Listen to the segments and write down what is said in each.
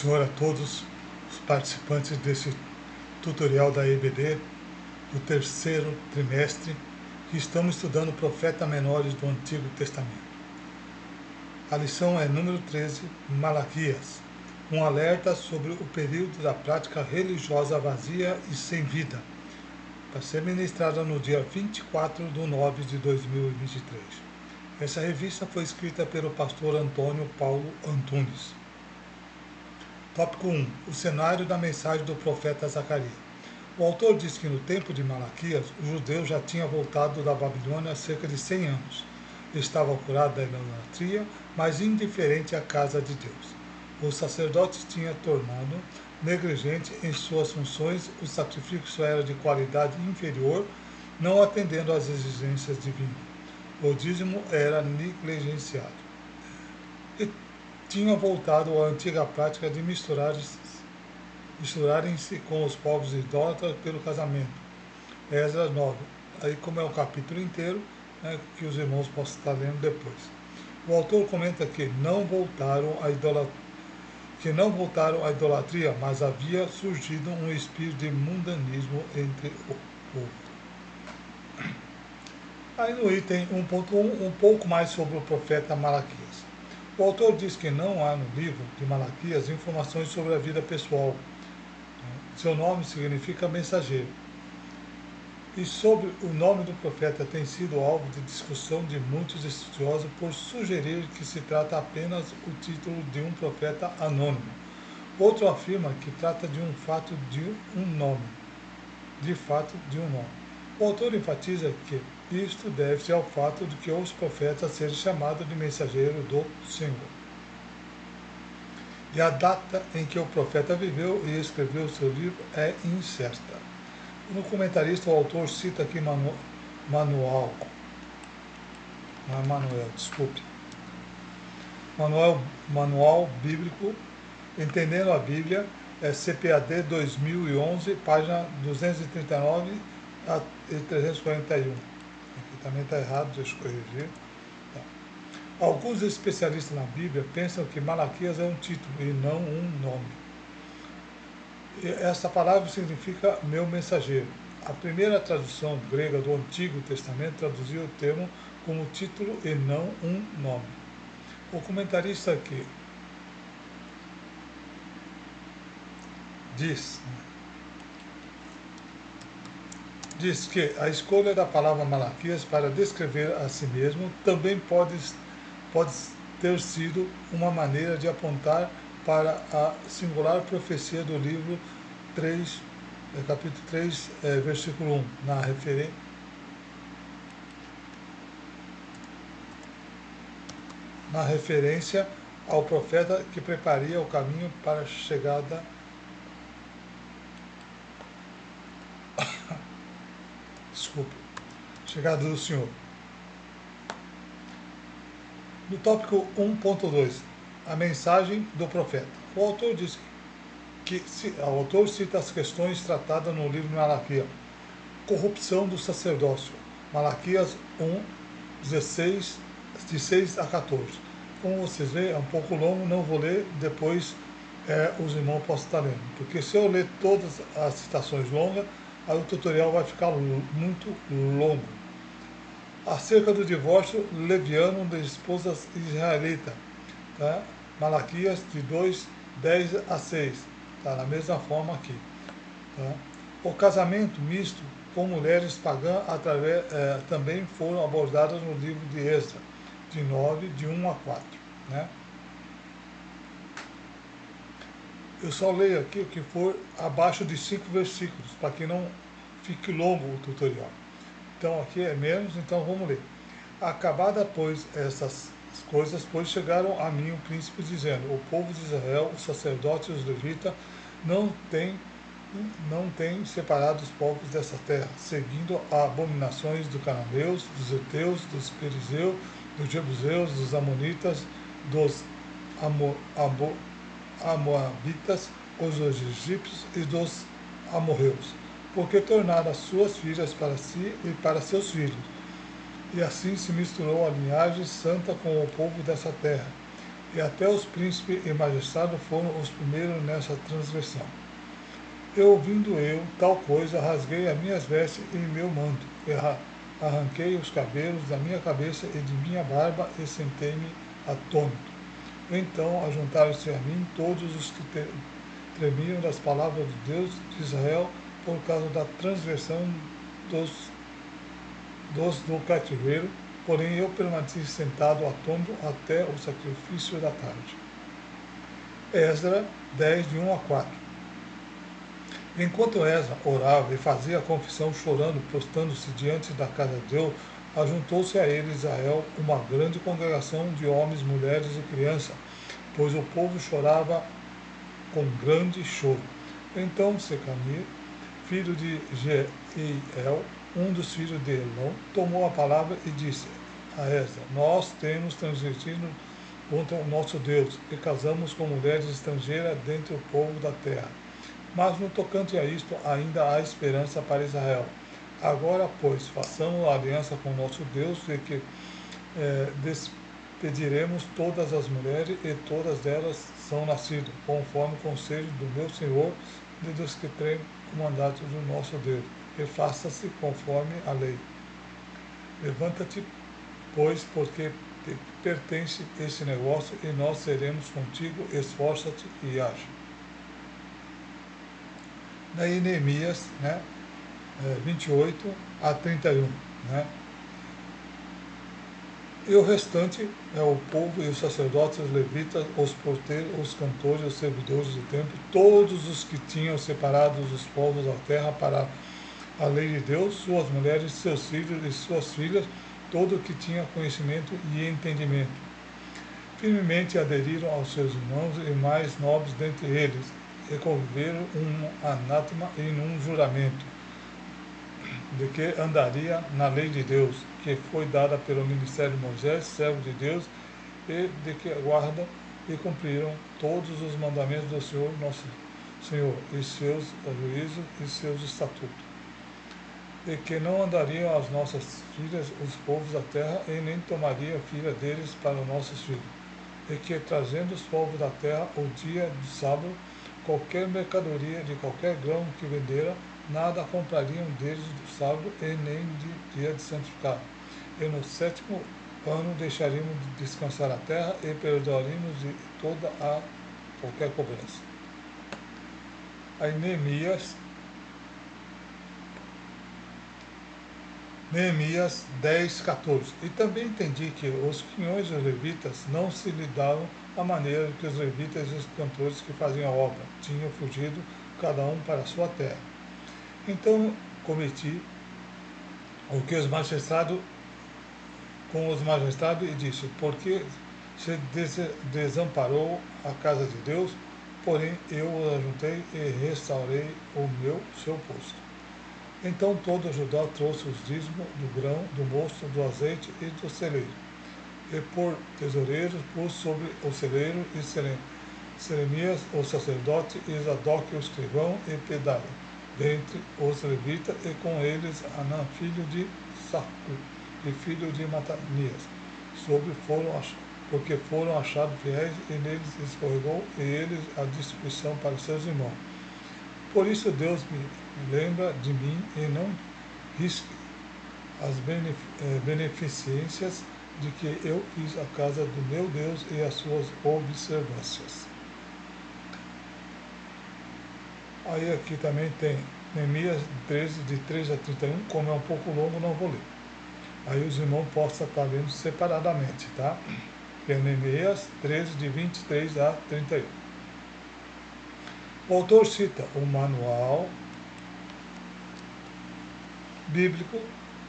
Senhor a todos os participantes desse tutorial da EBD, do terceiro trimestre, que estamos estudando o profeta menores do Antigo Testamento. A lição é número 13, Malaquias, um alerta sobre o período da prática religiosa vazia e sem vida, para ser ministrada no dia 24/9/2023. Essa revista foi escrita pelo pastor Antônio Paulo Antunes. Tópico 1. O cenário da mensagem do profeta Zacarias. O autor diz que no tempo de Malaquias, os judeus já tinham voltado da Babilônia há cerca de 100 anos. Estavam curados da idolatria, mas indiferente à casa de Deus. Os sacerdotes tinham tornado negligente em suas funções, o sacrifício era de qualidade inferior, não atendendo às exigências divinas. O dízimo era negligenciado. E tinham voltado à antiga prática de misturarem-se com os povos idólatras pelo casamento. Esdras 9. Aí, como é um capítulo inteiro, que os irmãos possam estar lendo depois. O autor comenta que não voltaram à idolatria, mas havia surgido um espírito de mundanismo entre o povo. Aí no item 1.1, um pouco mais sobre o profeta Malaquias. O autor diz que não há no livro de Malaquias informações sobre a vida pessoal. Seu nome significa mensageiro. E sobre o nome do profeta tem sido alvo de discussão de muitos estudiosos por sugerir que se trata apenas o título de um profeta anônimo. Outro afirma que trata de um fato de um nome. De fato de um nome. O autor enfatiza que isto deve-se ao fato de que os profetas serem chamados de mensageiro do Senhor. E a data em que o profeta viveu e escreveu seu livro é incerta. No comentarista, o autor cita aqui Manuel Bíblico, Entendendo a Bíblia, CPAD 2011, página 239 a 341. Aqui também está errado, deixa eu corrigir. Tá. Alguns especialistas na Bíblia pensam que Malaquias é um título e não um nome. Essa palavra significa meu mensageiro. A primeira tradução grega do Antigo Testamento traduzia o termo como título e não um nome. O comentarista aqui diz que a escolha da palavra Malaquias para descrever a si mesmo também pode ter sido uma maneira de apontar para a singular profecia do livro 3, capítulo 3, versículo 1, na referência ao profeta que prepararia o caminho para a chegada do Senhor. No tópico 1.2, a mensagem do profeta. O autor diz o autor cita as questões tratadas no livro de Malaquias. Corrupção do sacerdócio. Malaquias 1, 16, de 6 a 14. Como vocês veem, é um pouco longo, não vou ler, depois os irmãos possam estar lendo. Porque se eu ler todas as citações longas, aí o tutorial vai ficar muito longo. Acerca do divórcio leviano das esposas israelitas. Tá? Malaquias de 2, 10 a 6. Tá? Da mesma forma aqui. Tá? O casamento misto com mulheres pagãs também foram abordadas no livro de Esdras, de 9, de 1 a 4. Né? Eu só leio aqui o que for abaixo de 5 versículos, para que não fique longo o tutorial. Então aqui é menos, então vamos ler. Acabada, pois, essas coisas, pois chegaram a mim o príncipe dizendo, o povo de Israel, os sacerdotes e os levitas, não têm separado os povos dessa terra, seguindo abominações dos cananeus, dos heteus, dos perizeus, dos jebuseus, dos amonitas, dos amoabitas, os egípcios e dos amorreus, porque tornaram as suas filhas para si e para seus filhos. E assim se misturou a linhagem santa com o povo dessa terra. e até os príncipes e magistrados foram os primeiros nessa transgressão. Ouvindo eu tal coisa, rasguei as minhas vestes e meu manto, e arranquei os cabelos da minha cabeça e de minha barba, e sentei-me atônito. Então ajuntaram-se a mim todos os que tremiam das palavras de Deus de Israel, por causa da transgressão do cativeiro, porém eu permaneci sentado atônito até o sacrifício da tarde. Esdras 10, de 1 a 4. Enquanto Esdras orava e fazia a confissão chorando, prostrando-se diante da casa de Deus, ajuntou-se a ele Israel uma grande congregação de homens, mulheres e crianças, pois o povo chorava com grande choro. Então Secania, filho de Jeiel, um dos filhos de Elão, tomou a palavra e disse a Esdras: Nós temos transgredido contra o nosso Deus e casamos com mulheres estrangeiras dentre o povo da terra. Mas no tocante a isto ainda há esperança para Israel. Agora, pois, façamos a aliança com nosso Deus e que despediremos todas as mulheres, e todas elas são nascidas, conforme o conselho do meu Senhor e dos que têm o mandato do nosso Deus, e faça-se conforme a lei. Levanta-te, pois, porque te pertence esse negócio, e nós seremos contigo, esforça-te e age. Daí Neemias, 28 a 31, E o restante é o povo e os sacerdotes, os levitas, os porteiros, os cantores, os servidores do templo, todos os que tinham separado os povos da terra para a lei de Deus, suas mulheres, seus filhos e suas filhas, todo o que tinha conhecimento e entendimento. Firmemente aderiram aos seus irmãos e mais nobres dentre eles, e conviveram um anátema em um juramento, de que andaria na lei de Deus, que foi dada pelo ministério de Moisés, servo de Deus, e de que guardam e cumpriram todos os mandamentos do Senhor, nosso Senhor, e seus juízos e seus estatutos. E que não andariam as nossas filhas, os povos da terra, e nem tomariam filha deles para os nossos filhos. E que, trazendo os povos da terra o dia do sábado, qualquer mercadoria de qualquer grão que vendera, nada comprariam deles do sábado e nem de dia de santificado. E no 7º ano deixaríamos de descansar a terra e perdoaríamos de toda a qualquer cobrança. Aí Neemias 10, 14. E também entendi que os quinhões e os levitas não se lidavam à maneira que os levitas e os cantores que faziam a obra tinham fugido, cada um para a sua terra. Então cometi o que os magistrados e disse: porque se desamparou a casa de Deus, porém eu os ajuntei e restaurei seu posto. Então todo Judá trouxe os dízimos do grão, do mosto, do azeite e do celeiro, e por tesoureiros pôs sobre o celeiro e Seremias, o sacerdote, e Zadok, o escrivão, e Pedaia, dentre os levitas, e com eles Anã, filho de Sacu, e filho de Matanias, porque foram achados fiéis, e neles escorregou, e eles a distribuição para seus irmãos. Por isso Deus me lembra de mim, e não risque as beneficências de que eu fiz a casa do meu Deus e as suas observâncias. Aí aqui também tem Neemias 13, de 3 a 31, como é um pouco longo, não vou ler. Aí os irmãos possam estar lendo separadamente, tá? Que é Neemias 13, de 23 a 31. O autor cita o manual bíblico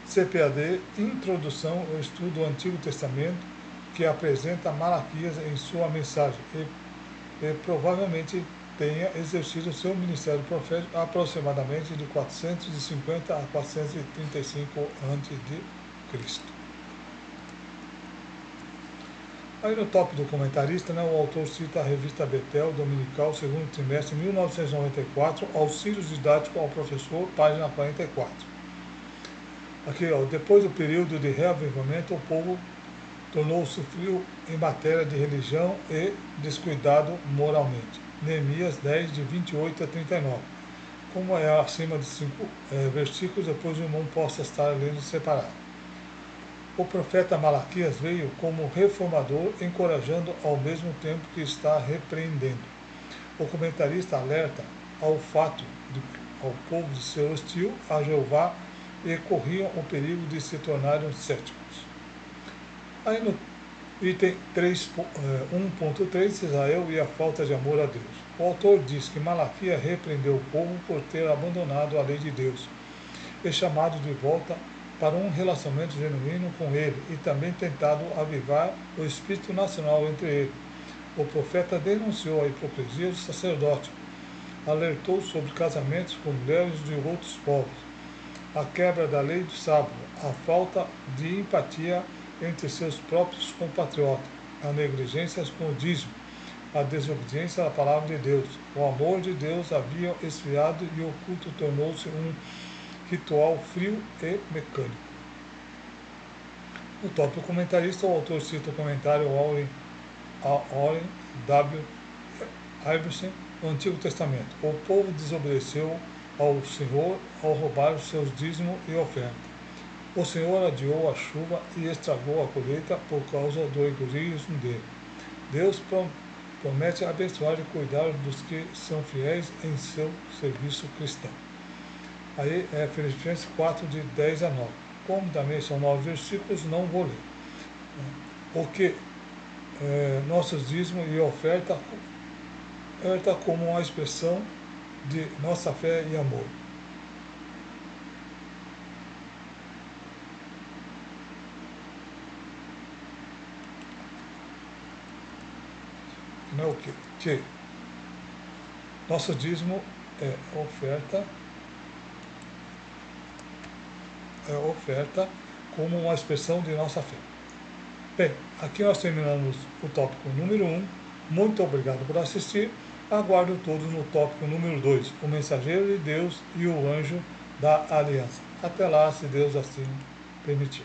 CPAD, Introdução ao Estudo do Antigo Testamento, que apresenta Malaquias em sua mensagem e provavelmente tenha exercido seu ministério profético aproximadamente de 450 a 435 a.C. Aí no tópico do comentarista, o autor cita a revista Betel, dominical, segundo trimestre, 1994, Auxílios didáticos ao professor, página 44. Aqui, depois do período de reavivamento, o povo tornou-se frio em matéria de religião e descuidado moralmente. Neemias 10, de 28 a 39. Como é acima de 5 versículos, depois o irmão possa estar lendo separado. O profeta Malaquias veio como reformador, encorajando ao mesmo tempo que está repreendendo. O comentarista alerta ao fato de ao povo de ser hostil a Jeová e corriam o perigo de se tornarem céticos. Aí no item 1.3, Israel e a falta de amor a Deus. O autor diz que Malaquias repreendeu o povo por ter abandonado a lei de Deus e chamado de volta para um relacionamento genuíno com ele e também tentado avivar o espírito nacional entre eles. O profeta denunciou a hipocrisia do sacerdote, alertou sobre casamentos com mulheres de outros povos, a quebra da lei do sábado, a falta de empatia entre seus próprios compatriotas, a negligência com o dízimo, a desobediência à palavra de Deus. O amor de Deus havia esfriado e o culto tornou-se um ritual frio e mecânico. No tópico comentarista, o autor cita o comentário Warren W. Iverson no Antigo Testamento. O povo desobedeceu ao Senhor ao roubar os seus dízimos e ofertas. O Senhor adiou a chuva e estragou a colheita por causa do egoísmo dele. Deus promete abençoar e cuidar dos que são fiéis em seu serviço cristão. Aí é Filipenses 4, de 10 a 9. Como também são 9 versículos, não vou ler. Porque nossos dízimos e oferta como uma expressão de nossa fé e amor. Não é o quê? Que nosso dízimo é oferta como uma expressão de nossa fé. Bem, aqui nós terminamos o tópico número 1. Muito obrigado por assistir. Aguardo todos no tópico número 2, o mensageiro de Deus e o anjo da aliança. Até lá, se Deus assim permitir.